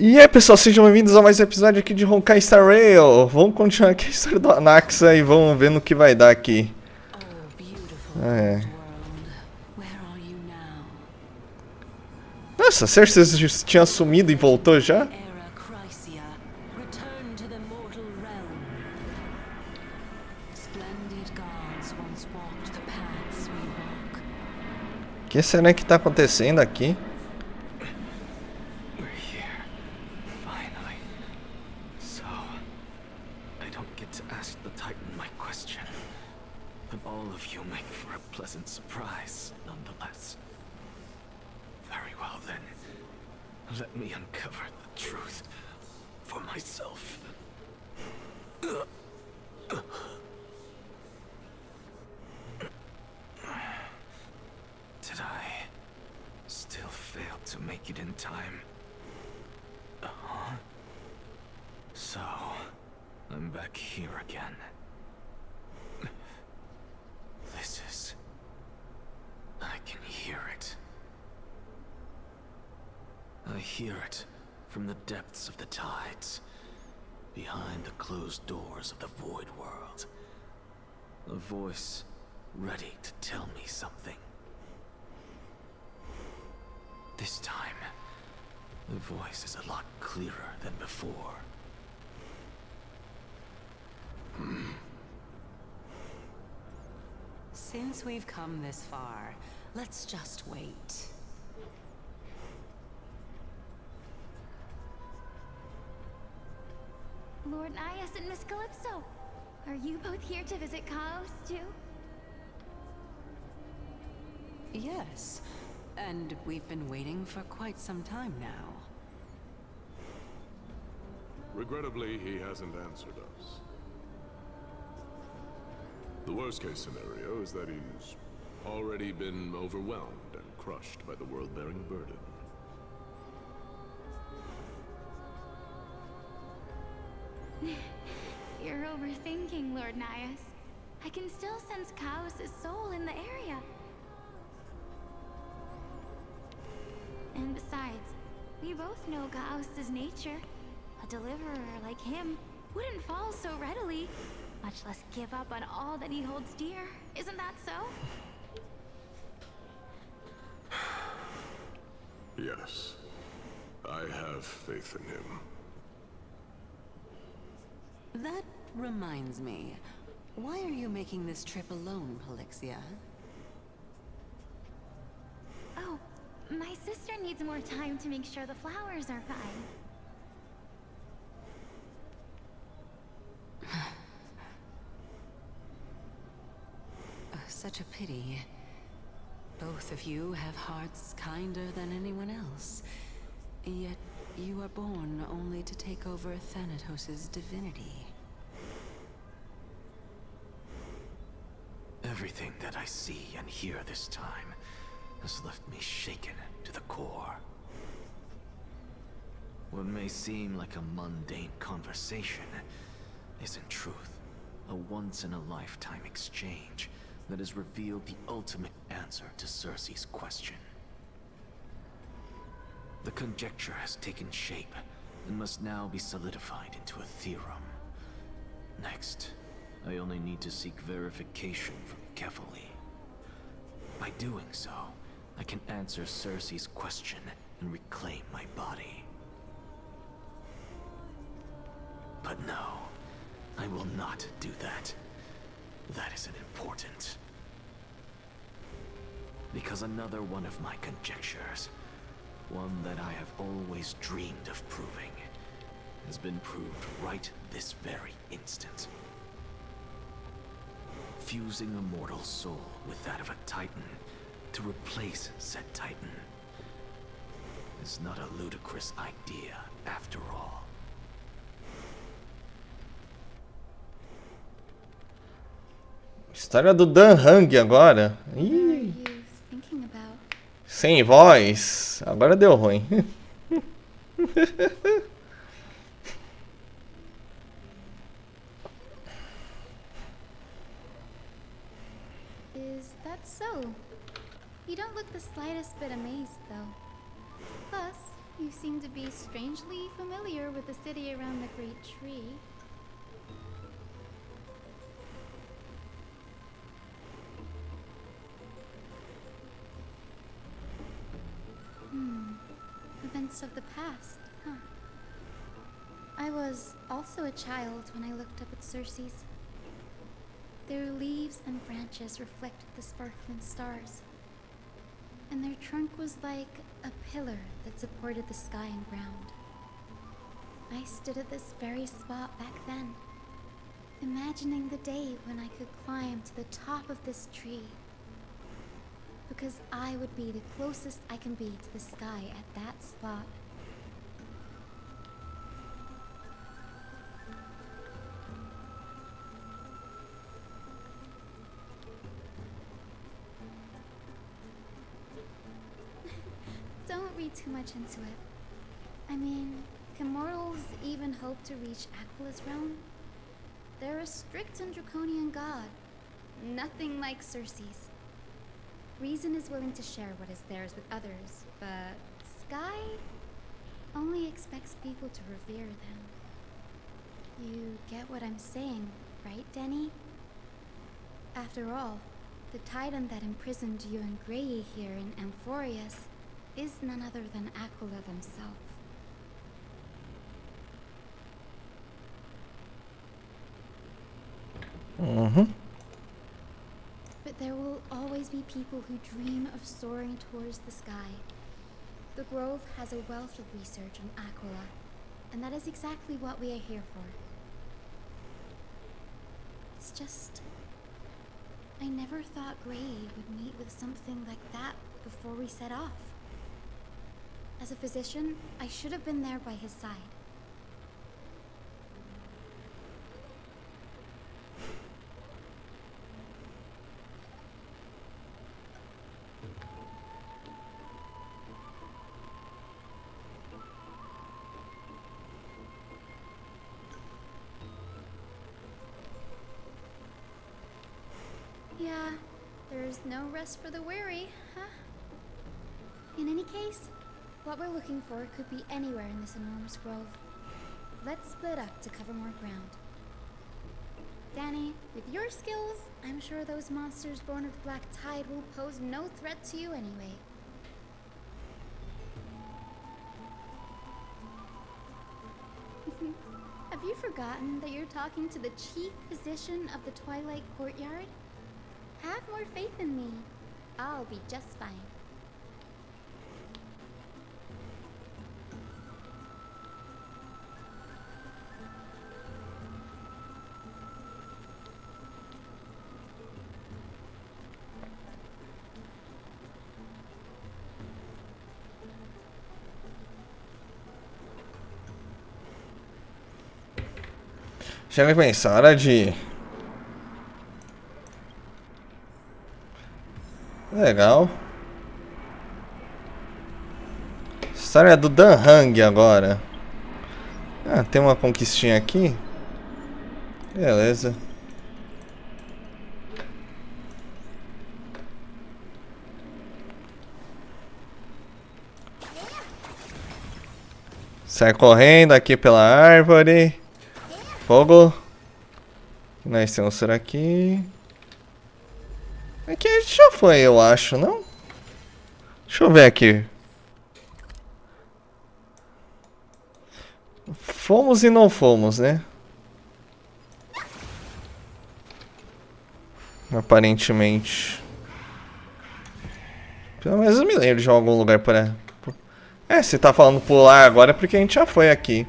E aí pessoal, sejam bem-vindos a mais um episódio aqui de Honkai Star Rail. Vamos continuar aqui a história do Anaxa e vamos ver no que vai dar aqui. É. Nossa, a Cersei tinha sumido e voltou já? O que será que tá acontecendo aqui? Let me uncover the truth for myself. Did I still fail to make it in time? So, I'm back here again. This is... I can hear it. I hear it from the depths of the tides, behind the closed doors of the void world. A voice ready to tell me something. This time, the voice is a lot clearer than before. Since we've come this far, let's just wait. Lord Nias and Miss Calypso, are you both here to visit Chaos, too? Yes, and we've been waiting for quite some time now. Regrettably, he hasn't answered us. The worst-case scenario is that he's already been overwhelmed and crushed by the world-bearing burden. You're overthinking, Lord Nias. I can still sense Chaos' soul in the area. And besides, we both know Chaos' nature. A deliverer like him wouldn't fall so readily, much less give up on all that he holds dear. Isn't that so? Yes, I have faith in him. That reminds me. Why are you making this trip alone, Pelixia? Oh, my sister needs more time to make sure the flowers are fine. Such a pity. Both of you have hearts kinder than anyone else. Yet you are born only to take over Thanatos' divinity. Everything that I see and hear this time has left me shaken to the core. What may seem like a mundane conversation is in truth a once-in-a-lifetime exchange that has revealed the ultimate answer to Cersei's question. The conjecture has taken shape and must now be solidified into a theorem. Next, I only need to seek verification from Kefali. By doing so, I can answer Cersei's question and reclaim my body. But no, I will not do that. That isn't important. Because another one of my conjectures, one that I have always dreamed of proving, has been proved right this very instant. Fusing a mortal soul with that of a Titan to replace said Titan is not a ludicrous idea after all. História do Dan Heng agora. Ih, sem voz. Agora deu ruim. Is that so? You don't look the slightest bit amazed, though. Plus, You seem to be strangely familiar with the city around the Great Tree. Events of the past, huh? I was also a child when I looked up at Circe's. Their leaves and branches reflected the sparkling stars, and their trunk was like a pillar that supported the sky and ground. I stood at this very spot back then, imagining the day when I could climb to the top of this tree, because I would be the closest I can be to the sky at that spot. Don't read too much into it. I mean, can mortals even hope to reach Aquila's realm? They're a strict and draconian god. Nothing like Circe's. Reason is willing to share what is theirs with others, but Sky only expects people to revere them. You get what I'm saying, right, Denny? After all, the titan that imprisoned you and Grey here in Amphorius is none other than Aquila themselves. But there will always be people who dream of soaring towards the sky. The Grove has a wealth of research on Aquila, and that is exactly what we are here for. It's just, I never thought Grey would meet with something like that before we set off. As a physician, I should have been there by his side. Yeah, there's no rest for the weary, huh? In any case, what we're looking for could be anywhere in this enormous grove. Let's split up to cover more ground. Danny, with your skills, I'm sure those monsters born of the Black Tide will pose no threat to you anyway. Have you forgotten that you're talking to the chief physician of the Twilight Courtyard? Have more faith in me. I'll be just fine. Chega a pensar, hora de... Legal. História do Dan Heng agora. Ah, tem uma conquistinha aqui. Beleza. Sai correndo aqui pela árvore. Fogo. Nós temos por aqui. Aqui a gente já foi, eu acho, não? Deixa eu ver aqui. Fomos e não fomos, né? Aparentemente. Pelo menos eu me lembro de algum lugar para... É, se tá falando pular agora é porque a gente já foi aqui.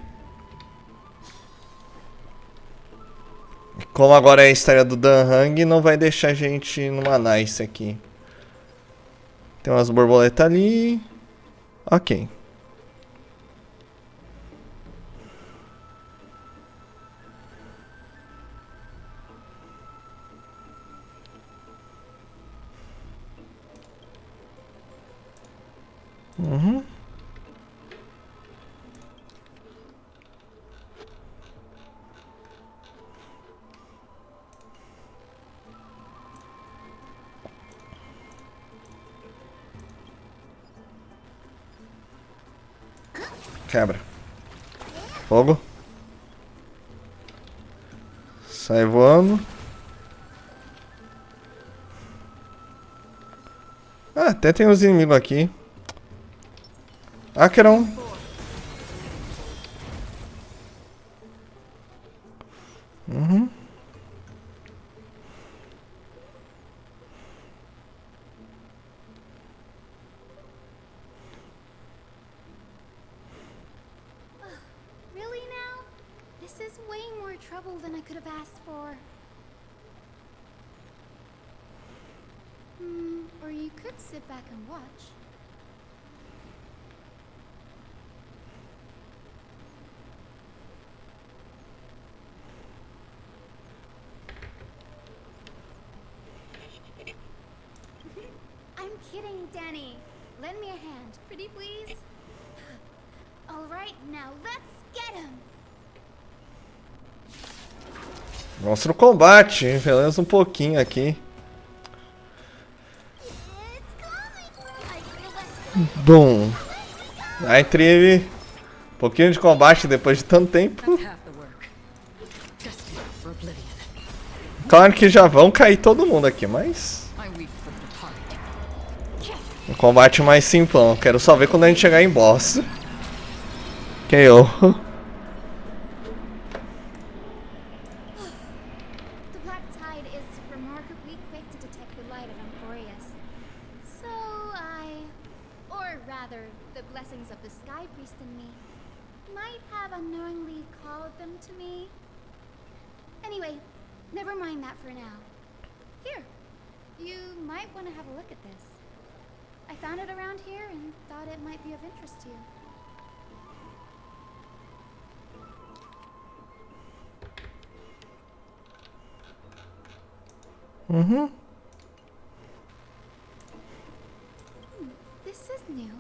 Como agora é a história do Dan Heng, não vai deixar a gente numa nice aqui. Tem umas borboletas ali. Ok. Uhum. Quebra. Fogo. Sai voando. Ah, até tem uns inimigos aqui. Acheron. Uhum. Really now? This is way more trouble than I could have asked for. Or you could sit back and watch. I'm kidding, Danny. Lend me a hand, pretty please. All right, now let's get him. Mostra o combate, pelo menos um pouquinho aqui. It's coming. I feel like Bum. Aí teve um pouquinho de combate depois de tanto tempo. That's half the work. Destined for oblivion. Claro que já vão cair todo mundo aqui, mas I weep for the departed. um combate mais simplão. Quero só ver quando a gente chegar em boss. Que eu. The black tide is remarkably quick to detect the light of Emporius. So or rather, the blessings of the Sky Priest in me, might have unknowingly called them to me. Anyway, never mind that for now. Here, you might want to have a look at this. I found it around here and thought it might be of interest to you. This is new.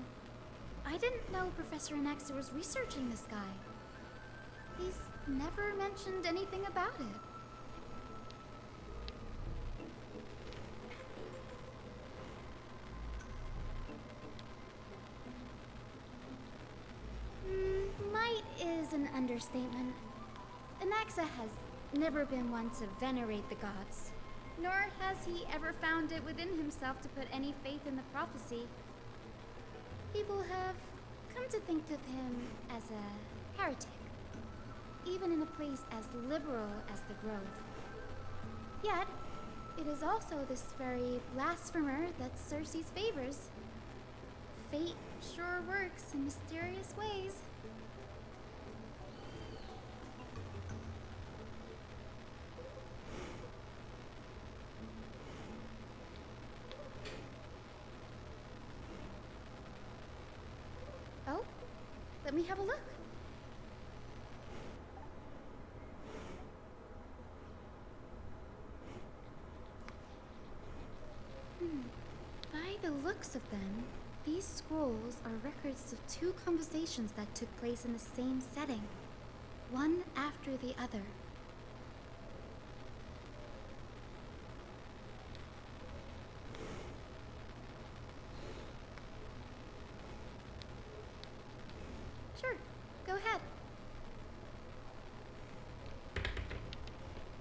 I didn't know Professor Anaxa was researching the sky. He's never mentioned anything about it. Might is an understatement. Anaxa has never been one to venerate the gods, nor has he ever found it within himself to put any faith in the prophecy. People have come to think of him as a heretic, even in a place as liberal as the Grove. Yet, it is also this very blasphemer that Cersei's favors. Fate sure works in mysterious ways. Oh, let me have a look. By the looks of them, these scrolls are records of two conversations that took place in the same setting, one after the other. Sure, go ahead.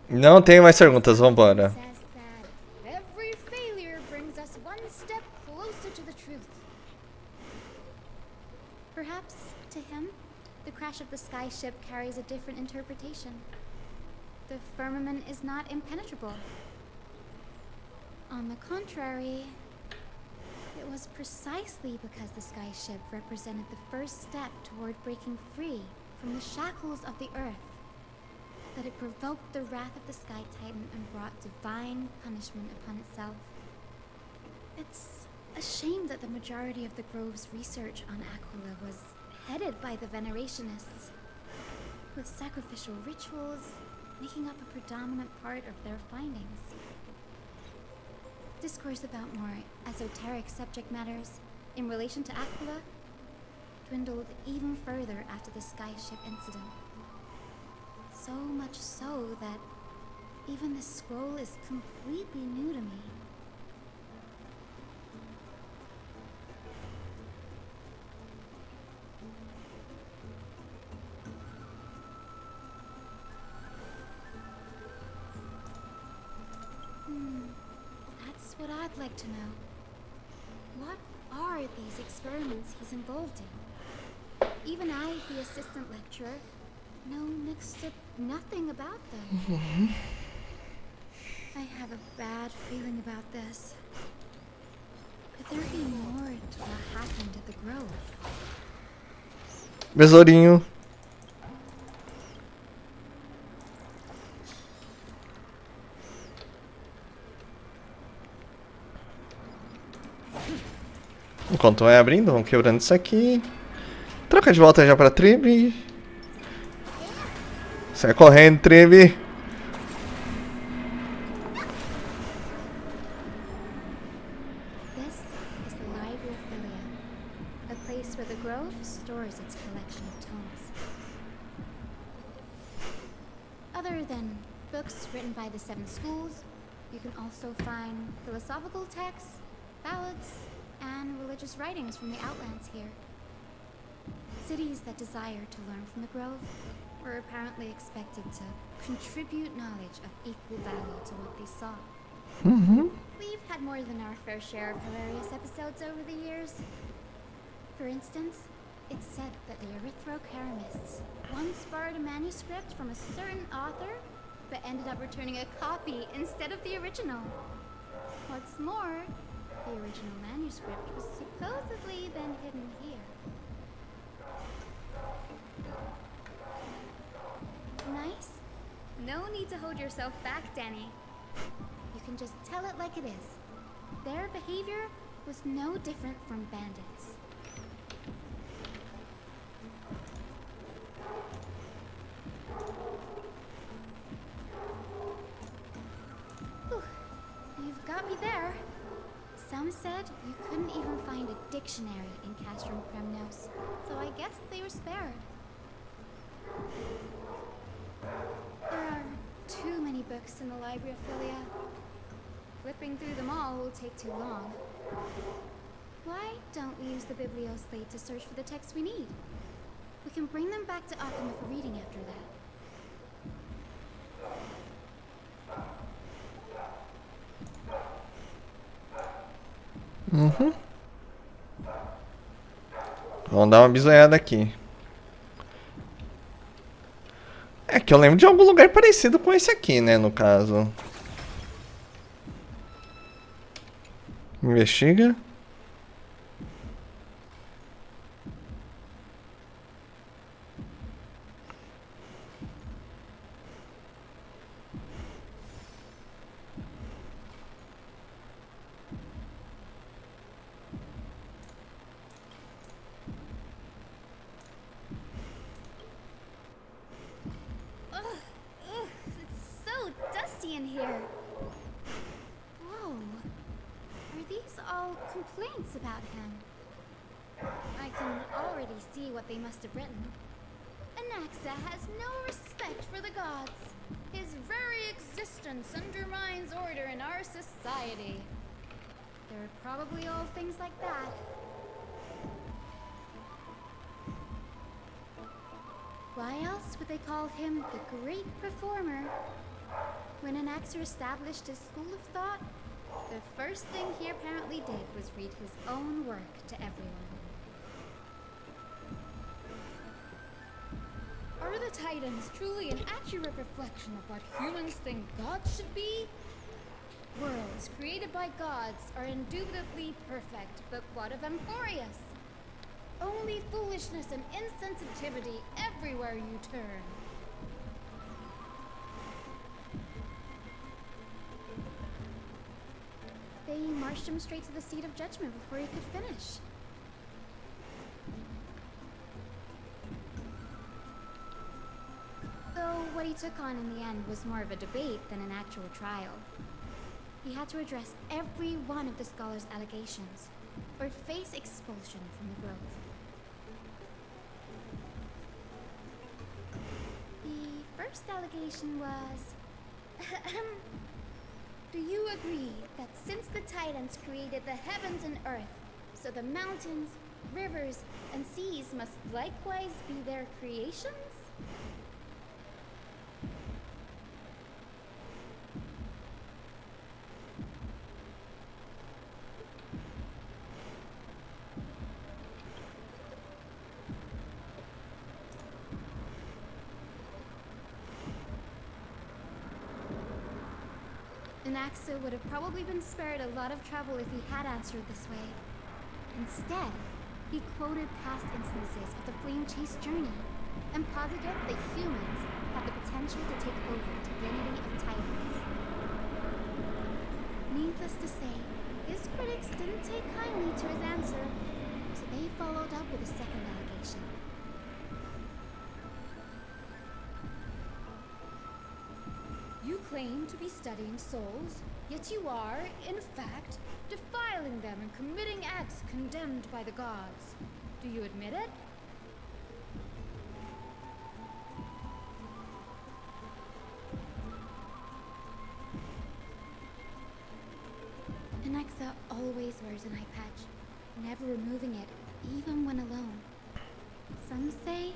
Não tem mais perguntas, vambora. Says that every failure brings us one step closer to the truth. Perhaps, to him, the crash of the sky ship carries a different interpretation. The firmament is not impenetrable. On the contrary, it was precisely because the sky ship represented the first step toward breaking free from the shackles of the earth that it provoked the wrath of the Sky Titan and brought divine punishment upon itself. It's a shame that the majority of the Grove's research on Aquila was headed by the Venerationists, with sacrificial rituals making up a predominant part of their findings. Discourse about more esoteric subject matters in relation to Aquila dwindled even further after the skyship incident. So much so that even this scroll is completely new to me. what I'd like to know. What are these experiments he's involved in? Even I, the assistant lecturer, know next to nothing about them. I have a bad feeling about this. Could there be more to what happened at the Grove? Besourinho. Enquanto vai abrindo, vamos quebrando isso aqui. Troca de volta já pra tribo. Sai correndo, tribo. This is the Library of Philia, a place where the Grove stores its collection of tomes. Other than books written by the 7 schools, you can also find philosophical texts, ballads, and religious writings from the Outlands here. Cities that desire to learn from the Grove were apparently expected to contribute knowledge of equal value to what they saw. We've had more than our fair share of hilarious episodes over the years. For instance, it's said that the Erythrocheramists once borrowed a manuscript from a certain author, but ended up returning a copy instead of the original. What's more, the original manuscript was supposedly then hidden here. Nice? No need to hold yourself back, Danny. You can just tell it like it is. Their behavior was no different from bandits. Whew. You've got me there. Some said you couldn't even find a dictionary in Castrum Kremnos, so I guess they were spared. There are too many books in the Library of Philia. Flipping through them all will take too long. Why don't we use the Biblioslate to search for the texts we need? We can bring them back to Occama for reading after that. Vamos dar uma bisoiada aqui. É que eu lembro de algum lugar parecido com esse aqui, né, no caso. Investiga. It's so dusty in here. Whoa. Are these all complaints about him? I can already see what they must have written. Anaxa has no respect for the gods. His very existence undermines order in our society. They're probably all things like that. Why else would they call him the Great Performer? When Anaxer established his school of thought, the first thing he apparently did was read his own work to everyone. Are the Titans truly an accurate reflection of what humans think gods should be? Worlds created by gods are indubitably perfect, but what of Emporius? Only foolishness and insensitivity everywhere you turn. They marched him straight to the seat of judgment before he could finish. Though what he took on in the end was more of a debate than an actual trial. He had to address every one of the scholar's allegations, or face expulsion from the Grove. The first allegation was... Do you agree that since the Titans created the heavens and earth, so the mountains, rivers, and seas must likewise be their creations? Anaxa would have probably been spared a lot of trouble if he had answered this way. Instead, he quoted past instances of the Flame Chase journey and posited that humans have the potential to take over divinity of Titans. Needless to say, his critics didn't take kindly to his answer, so they followed up with a second allegation. You claim to be studying souls, yet you are, in fact, defiling them and committing acts condemned by the gods. Do you admit it? Anaxa always wears an eye patch, never removing it, even when alone. Some say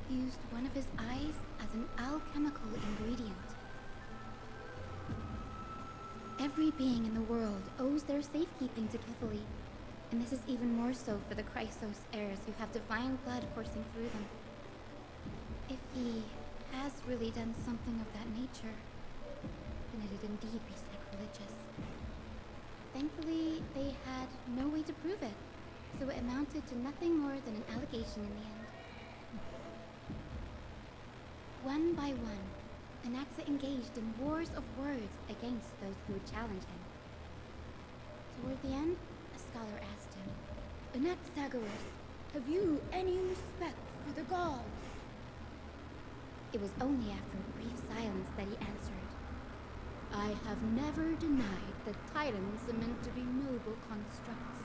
he used one of his eyes as an alchemical ingredient. Every being in the world owes their safekeeping to Kifili, and this is even more so for the Chrysos heirs who have divine blood coursing through them. If he has really done something of that nature, then it'd indeed be sacrilegious. Thankfully, they had no way to prove it, so it amounted to nothing more than an allegation in the end. One by one, Anaxa engaged in wars of words against those who would challenge him. Toward the end, a scholar asked him, "Anaxagoras, have you any respect for the gods?" It was only after a brief silence that he answered, "I have never denied that Titans are meant to be noble constructs."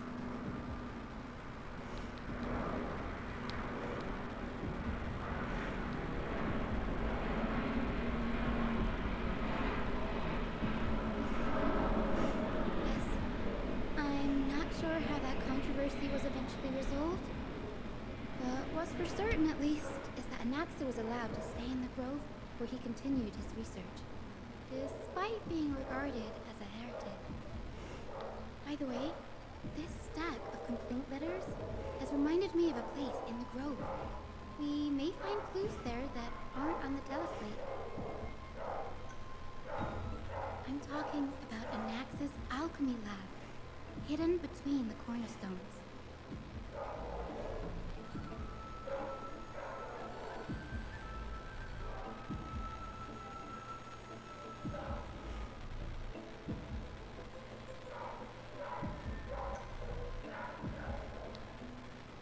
Yes, I'm not sure how that controversy was eventually resolved. But what's for certain, at least, is that Anaxa was allowed to stay in the grove where he continued his research, despite being regarded as a heretic. By the way, this stack of complaint letters has reminded me of a place in the grove. We may find clues there that aren't on the teleslate. I'm talking about Anaxa's alchemy lab, hidden between the cornerstones.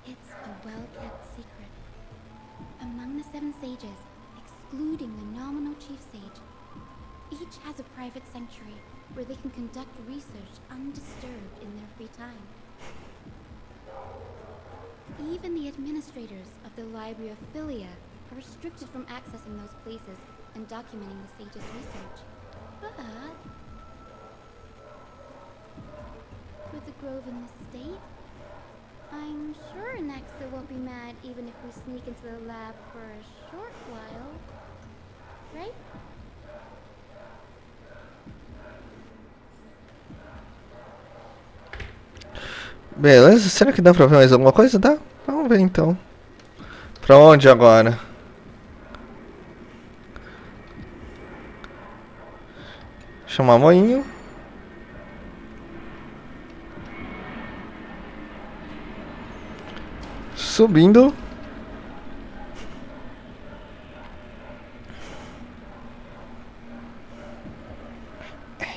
It's a well-kept secret. Among the 7 sages, excluding the nominal chief sage, each has a private sanctuary where they can conduct research undisturbed in their free time. Even the administrators of the Library of Philia are restricted from accessing those places and documenting the sage's research. But with the grove in this state, I'm sure Anaxa won't be mad even if we sneak into the lab for a short while. Right? Beleza, será que dá pra ver mais alguma coisa? Dá? Vamos ver então. Pra onde agora? Chamar moinho. Subindo.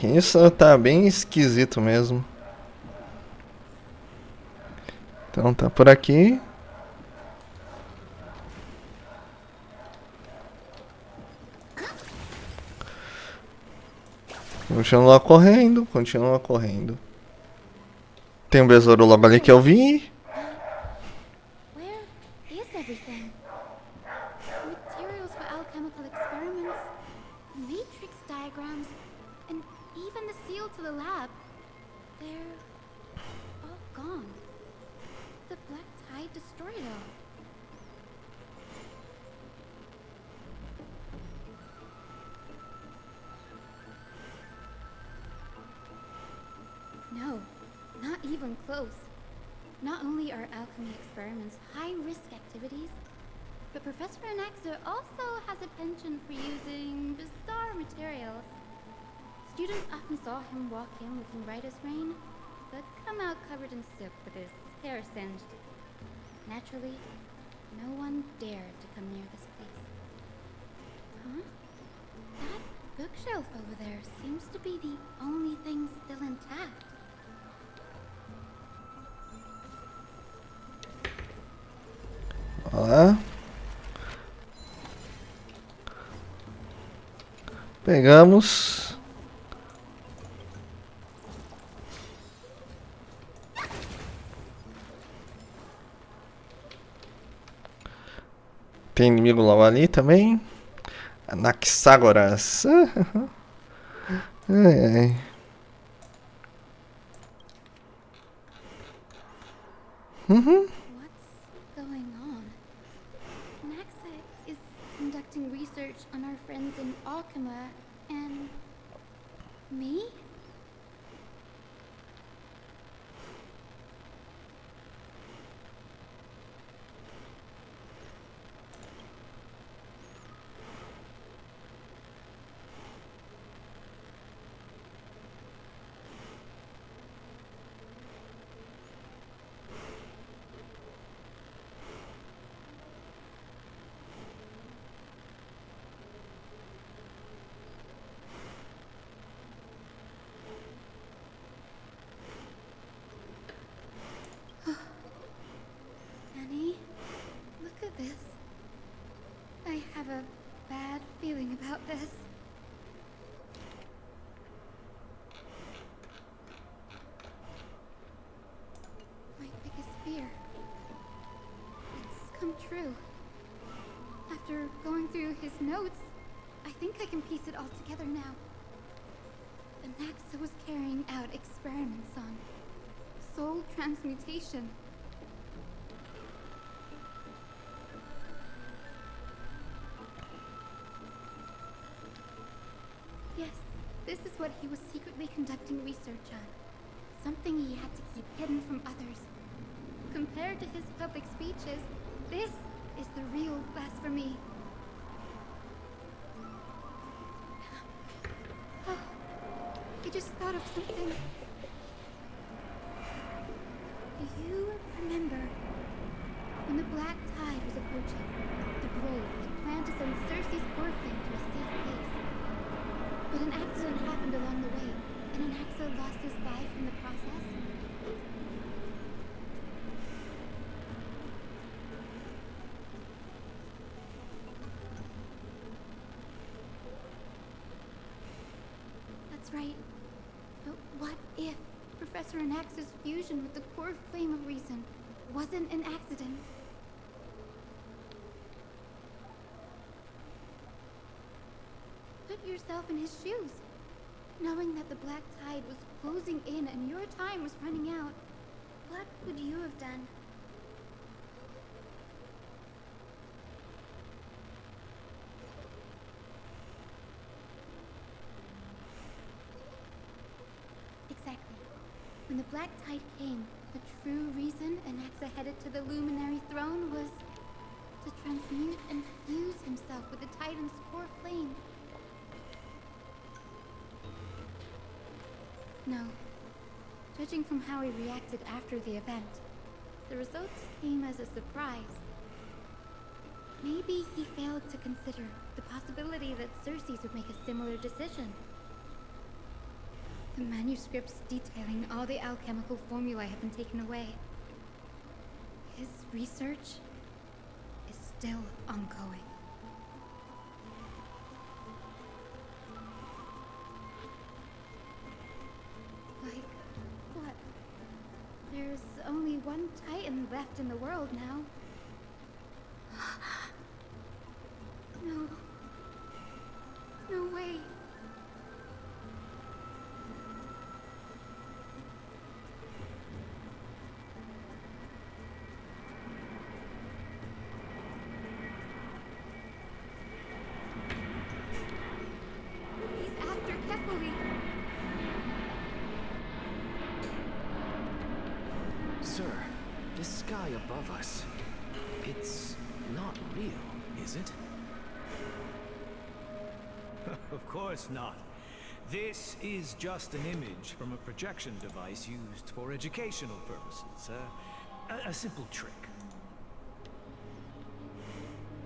Isso tá bem esquisito mesmo. Então tá por aqui. Continua correndo, continua correndo. Tem um besouro logo ali que eu vi. Where is everything? Materials for alchemical experiments, matrix diagrams, and even the seal to the lab. They're all gone. The black tide destroyed it all. No, not even close. Not only are alchemy experiments high-risk activities, but Professor Anaxa also has a penchant for using bizarre materials. Students often saw him walk in looking bright as rain, but come out covered in soot with his hair singed. Naturally, no one dared to come near this place. Huh? That bookshelf over there seems to be the only thing still intact. Olha lá. Pegamos. Tem inimigo lá ali também. Anaxágoras. Ai, ai. What's going on? Naxa is conducting research on our friends in Alchema and me? Annie, look at this. I have a bad feeling about this. My biggest fear. It's come true. After going through his notes, I think I can piece it all together now. The Naxa was carrying out experiments on soul transmutation. Yes, this is what he was secretly conducting research on. Something he had to keep hidden from others. Compared to his public speeches, this is the real blasphemy. Oh, I just thought of something. Do you remember when the black tide was approaching? The grove had planned to send Cersei's orphan to a safe place. But an accident happened along the way, and an Naxa lost his life in the process. That's right. But what if Professor Anax's fusion with the core flame of reason wasn't an accident? Put yourself in his shoes. Knowing that the black tide was closing in and your time was running out, what would you have done? Exactly. When the black tide came, the true reason Anaxa headed to the luminary throne was to transmute and fuse himself with the Titan's core flame. No. Judging from how he reacted after the event, the results came as a surprise. Maybe he failed to consider the possibility that Cersei's would make a similar decision. The manuscripts detailing all the alchemical formulae have been taken away. His research is still ongoing. Like, what? There's only one Titan left in the world now. No. No way. He's after Kefali. Sir, this sky above us, it's not real, is it? Of course not. This is just an image from a projection device used for educational purposes. A simple trick.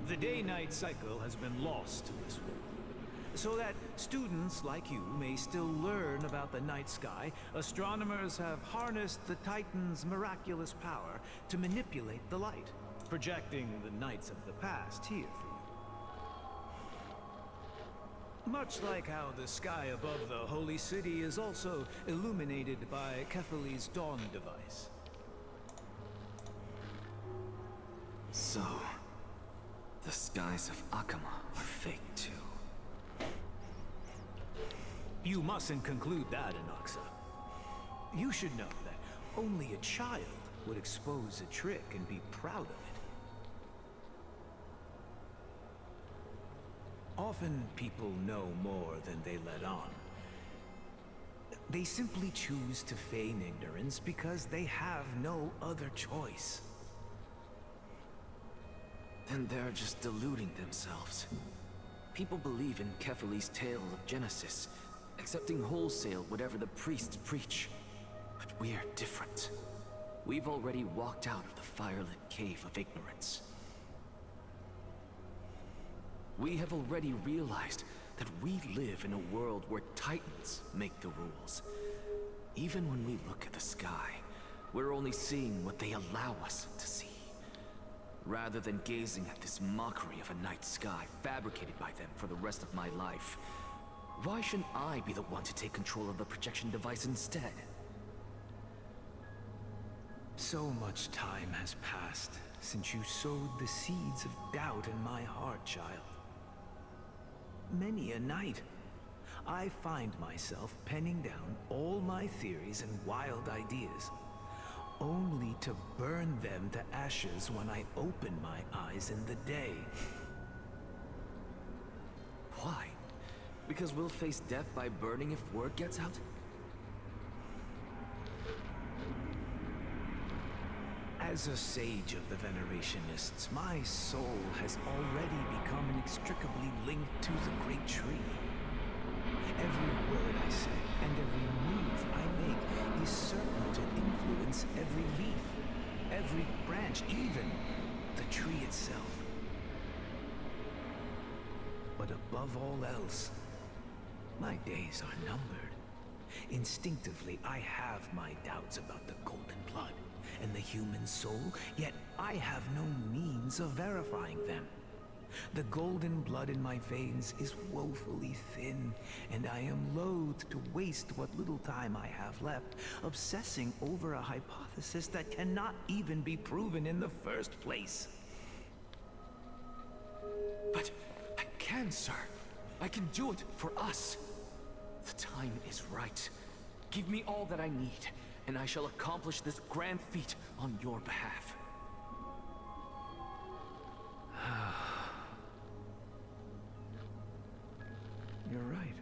The day-night cycle has been lost to this world, so that students like you may still learn about the night sky. Astronomers have harnessed the Titan's miraculous power to manipulate the light, projecting the nights of the past here for you. Much like how the sky above the Holy City is also illuminated by Kefali's dawn device. So, the skies of Akama are fake too. You mustn't conclude that, Inoxa. You should know that only a child would expose a trick and be proud of it. Often people know more than they let on. They simply choose to feign ignorance because they have no other choice. Then they're just deluding themselves. People believe in Kefali's tale of Genesis, accepting wholesale whatever the priests preach. But we're different. We've already walked out of the firelit cave of ignorance. We have already realized that we live in a world where Titans make the rules. Even when we look at the sky, we're only seeing what they allow us to see. Rather than gazing at this mockery of a night sky fabricated by them for the rest of my life, why shouldn't I be the one to take control of the projection device instead? So much time has passed since you sowed the seeds of doubt in my heart, child. Many a night, I find myself penning down all my theories and wild ideas, only to burn them to ashes when I open my eyes in the day. Why? Because we'll face death by burning if word gets out? As a sage of the Venerationists, my soul has already become inextricably linked to the great tree. Every word I say and every move I make is certain to influence every leaf, every branch, even the tree itself. But above all else, my days are numbered. Instinctively, I have my doubts about the golden blood and the human soul, yet I have no means of verifying them. The golden blood in my veins is woefully thin, and I am loath to waste what little time I have left obsessing over a hypothesis that cannot even be proven in the first place. But I can, sir. I can do it for us. The time is right. Give me all that I need, and I shall accomplish this grand feat on your behalf. You're right.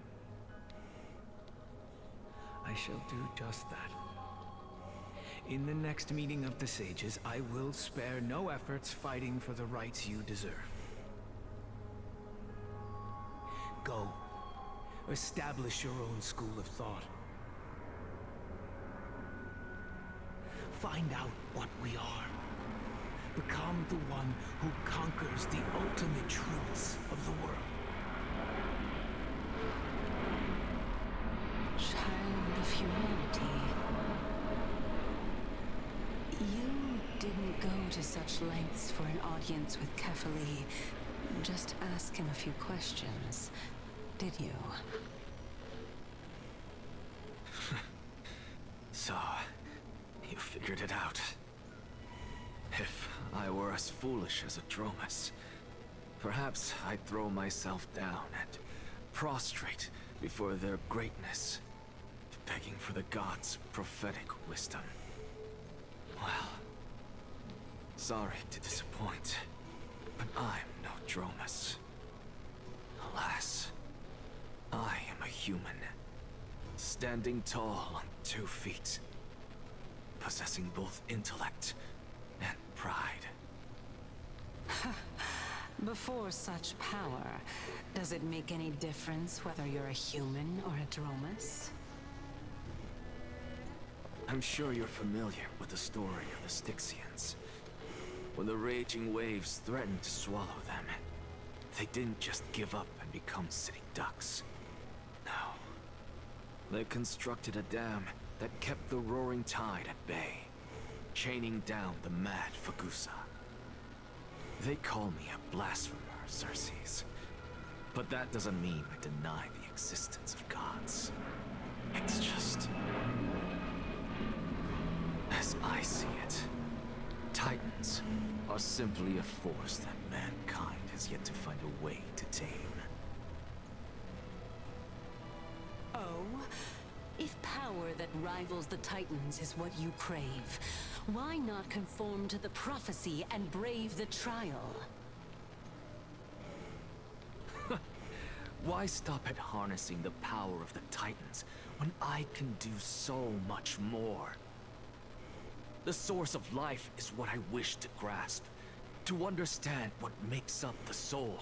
I shall do just that. In the next meeting of the sages, I will spare no efforts fighting for the rights you deserve. Go. Establish your own school of thought. Find out what we are. Become the one who conquers the ultimate truths of the world. Child of humanity. You didn't go to such lengths for an audience with Kefali. Just ask him a few questions, did you? So, you figured it out. If I were as foolish as Adromus, perhaps I'd throw myself down and prostrate before their greatness, begging for the gods' prophetic wisdom. Well, sorry to disappoint, but I'm no Dromus. Alas, I am a human, standing tall on 2 feet, possessing both intellect and pride. Before such power, does it make any difference whether you're a human or a Dromus? I'm sure you're familiar with the story of the Styxians. When the raging waves threatened to swallow them, they didn't just give up and become sitting ducks. No. They constructed a dam that kept the roaring tide at bay, chaining down the mad Fagusa. They call me a blasphemer, Xerxes. But that doesn't mean I deny the existence of gods. It's just... as I see it, Titans are simply a force that mankind has yet to find a way to tame. Oh? If power that rivals the Titans is what you crave, why not conform to the prophecy and brave the trial? Why stop at harnessing the power of the Titans when I can do so much more? The source of life is what I wish to grasp, to understand what makes up the soul,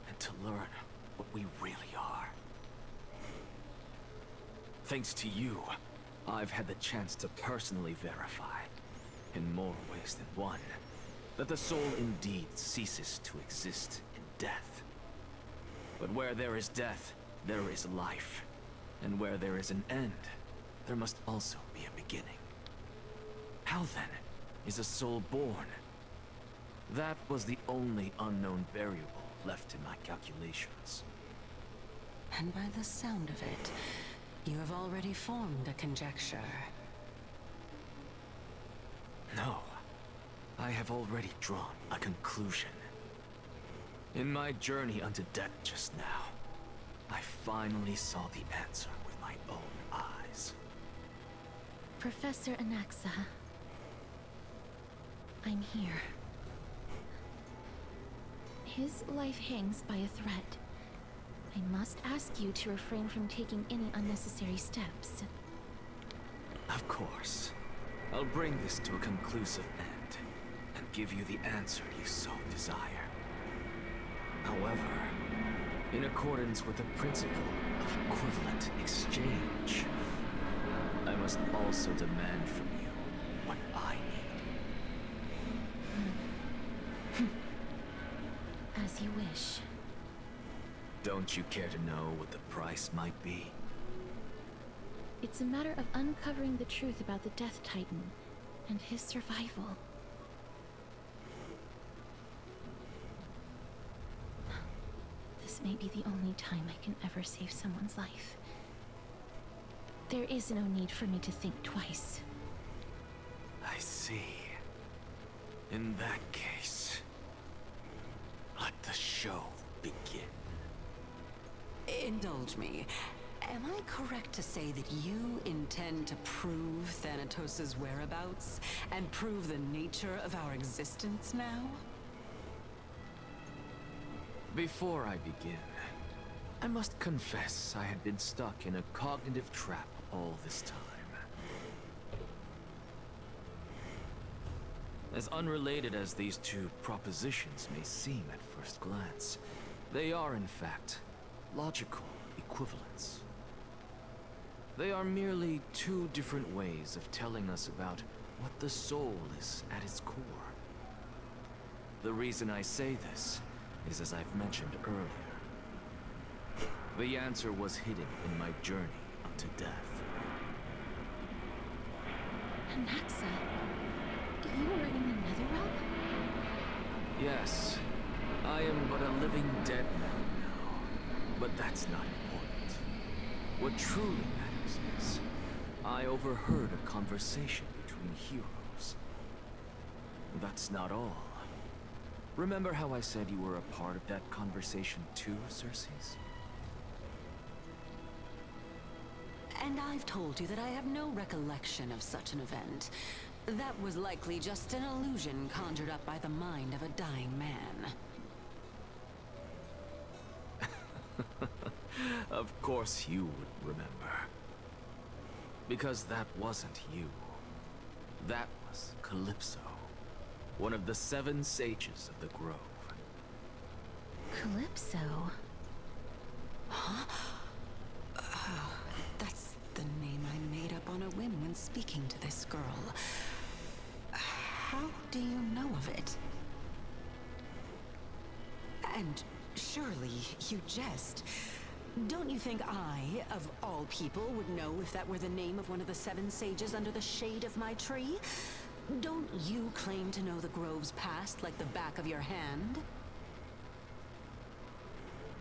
and to learn what we really are. Thanks to you, I've had the chance to personally verify, in more ways than one, that the soul indeed ceases to exist in death. But where there is death, there is life. And where there is an end, there must also be a beginning. How then is a soul born? That was the only unknown variable left in my calculations. And by the sound of it, you have already formed a conjecture. No, I have already drawn a conclusion. In my journey unto death just now, I finally saw the answer with my own eyes. Professor Anaxa, I'm here. His life hangs by a thread. I must ask you to refrain from taking any unnecessary steps. Of course. I'll bring this to a conclusive end, and give you the answer you so desire. However, in accordance with the principle of equivalent exchange, I must also demand from you what I need. As you wish. Don't you care to know what the price might be? It's a matter of uncovering the truth about the Death Titan and his survival. This may be the only time I can ever save someone's life. There is no need for me to think twice. I see. In that case, let the show begin. Indulge me. Am I correct to say that you intend to prove Thanatos' whereabouts and prove the nature of our existence now? Before I begin, I must confess I had been stuck in a cognitive trap all this time. As unrelated as these two propositions may seem at first glance, they are in fact logical equivalents. They are merely two different ways of telling us about what the soul is at its core. The reason I say this is, as I've mentioned earlier, the answer was hidden in my journey unto death. Anaxa, you were in the Netherrealm? Yes, I am but a living dead man now, but that's not important. What truly matters is, I overheard a conversation between heroes. That's not all. Remember how I said you were a part of that conversation too, Xerxes? And I've told you that I have no recollection of such an event. That was likely just an illusion conjured up by the mind of a dying man. Of course you would remember. Because that wasn't you. That was Calypso, one of the 7 sages of the Grove. Calypso. That's the name I made up on a whim when speaking to this girl. How do you know of it? And surely you jest. Don't you think I, of all people, would know if that were the name of one of the 7 sages under the shade of my tree? Don't you claim to know the grove's past like the back of your hand?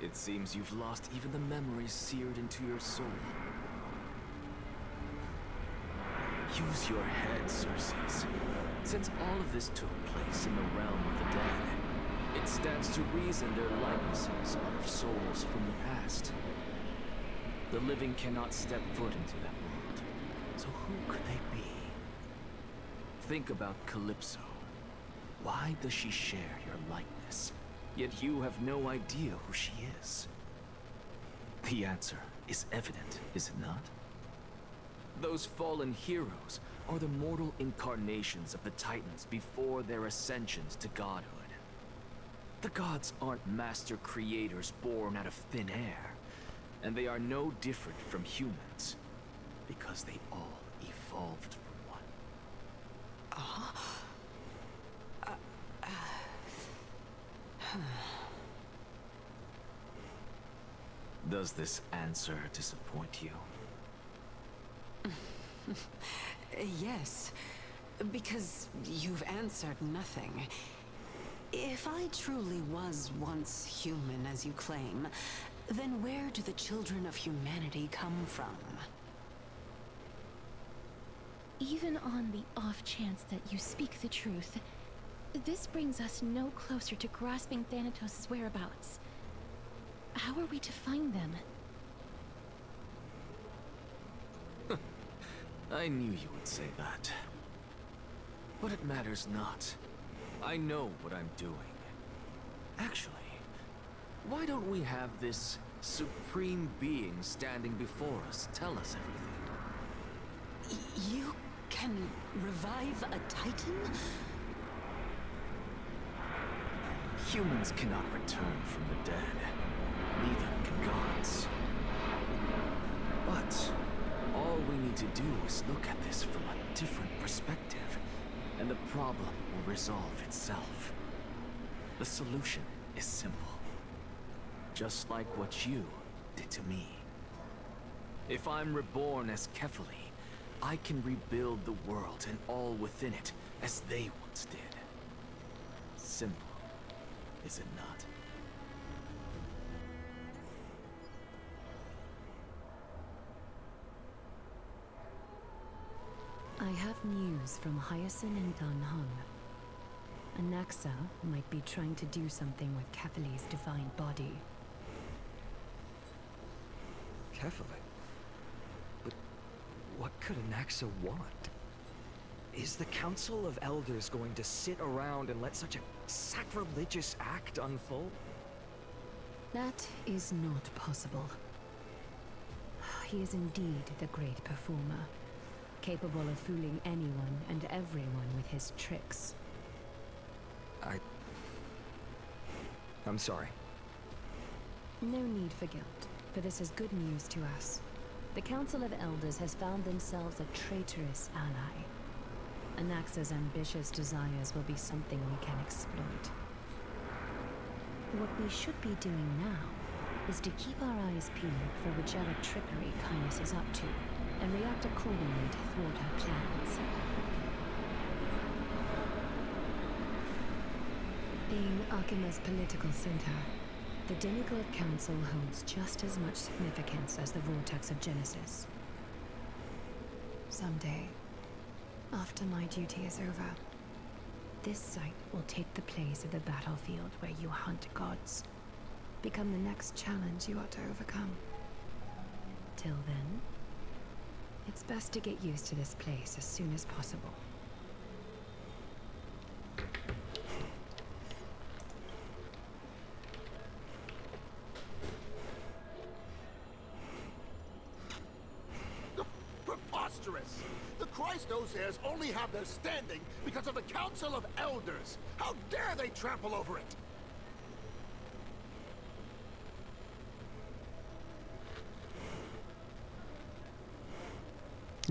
It seems you've lost even the memories seared into your soul. Use your head, Circes. Since all of this took place in the realm of the dead, it stands to reason their likenesses are of souls from the past. The living cannot step foot into that world, so who could they be? Think about Calypso. Why does she share your likeness? Yet you have no idea who she is. The answer is evident, is it not? Those fallen heroes are the mortal incarnations of the Titans before their ascensions to godhood. The gods aren't master creators born out of thin air, and they are no different from humans, because they all evolved from one. Does this answer disappoint you? Yes, because you've answered nothing. If I truly was once human, as you claim, then where do the children of humanity come from? Even on the off chance that you speak the truth, this brings us no closer to grasping Thanatos' whereabouts. How are we to find them? I knew you would say that. But it matters not. I know what I'm doing. Actually, why don't we have this supreme being standing before us tell us everything? You can revive a Titan? Humans cannot return from the dead. Neither can gods. But all we need to do is look at this from a different perspective, and the problem will resolve itself. The solution is simple. Just like what you did to me. If I'm reborn as Kefali, I can rebuild the world and all within it as they once did. Simple, is it not? I have news from Hyacinth and Dan Heng. Anaxa might be trying to do something with Kefali's divine body. Kefali? But what could Anaxa want? Is the Council of Elders going to sit around and let such a sacrilegious act unfold? That is not possible. He is indeed the great performer, capable of fooling anyone and everyone with his tricks. I'm sorry. No need for guilt, for this is good news to us. The Council of Elders has found themselves a traitorous ally. Anaxa's ambitious desires will be something we can exploit. What we should be doing now is to keep our eyes peeled for whichever trickery Kindness is up to, and react accordingly to thwart her plans. Being Archima's political center, the Demigod Council holds just as much significance as the Vortex of Genesis. Someday, after my duty is over, this site will take the place of the battlefield where you hunt gods. Become the next challenge you ought to overcome. Till then, it's best to get used to this place as soon as possible. Preposterous! The Christosiers only have their standing because of the Council of Elders! How dare they trample over it!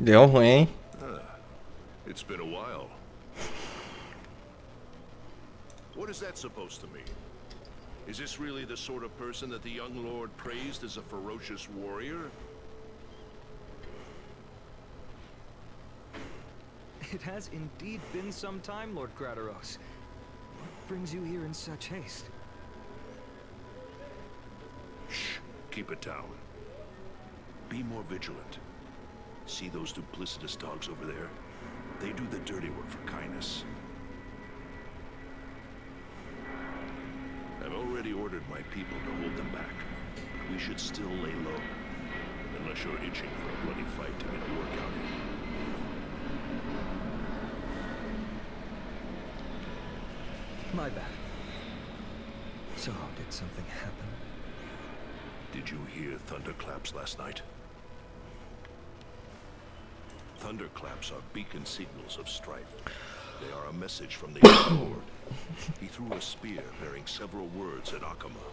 Deu ruim, hein? It's been a while. What is that supposed to mean? Is this really the sort of person that the young lord praised as a ferocious warrior? It has indeed been some time, Lord Crateros. What brings you here in such haste? Shh, keep it down. Be more vigilant. See those duplicitous dogs over there? They do the dirty work for kindness. I've already ordered my people to hold them back, but we should still lay low. Unless you're itching for a bloody fight to get a workout in. My bad. So, did something happen? Did you hear thunderclaps last night? Thunderclaps are beacon signals of strife. They are a message from the young lord. He threw a spear bearing several words at Akama.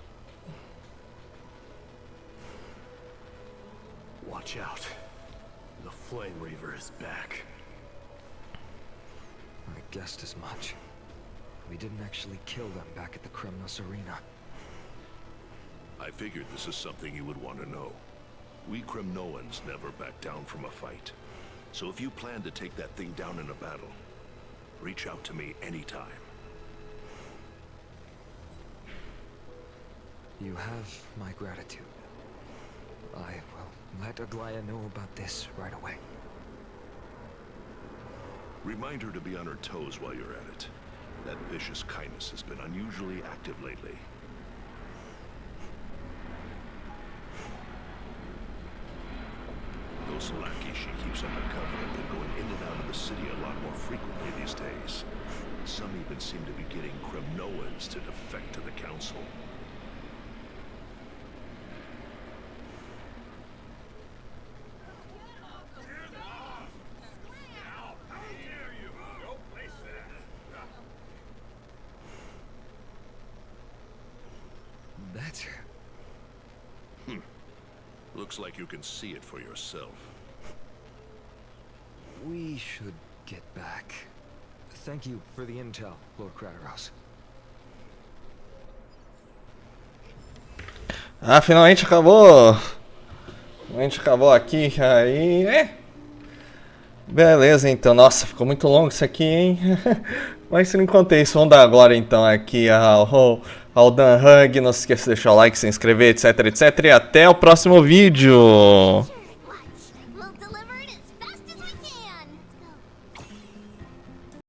Watch out. The Flame Reaver is back. I guessed as much. We didn't actually kill them back at the Kremnos Arena. I figured this is something you would want to know. We Kremnoans never back down from a fight. So if you plan to take that thing down in a battle, reach out to me anytime. You have my gratitude. I will let Aglaya know about this right away. Remind her to be on her toes while you're at it. That vicious kindness has been unusually active lately. Those lackeys she keeps undercover have been going in and out of the city a lot more frequently these days. Some even seem to be getting Kremnoans to defect to the council. That's her. Looks like you can see it for yourself. We should get back. Thank you for the intel, Lord Crateros. Ah, finalmente acabou. Finalmente acabou aqui. Aí, beleza, então. Nossa, ficou muito longo isso aqui, hein? Mas se não contei isso, vamos dar agora então aqui ao Dan Heng. Não se esqueça de deixar o like, se inscrever, etc, etc. E até o próximo vídeo.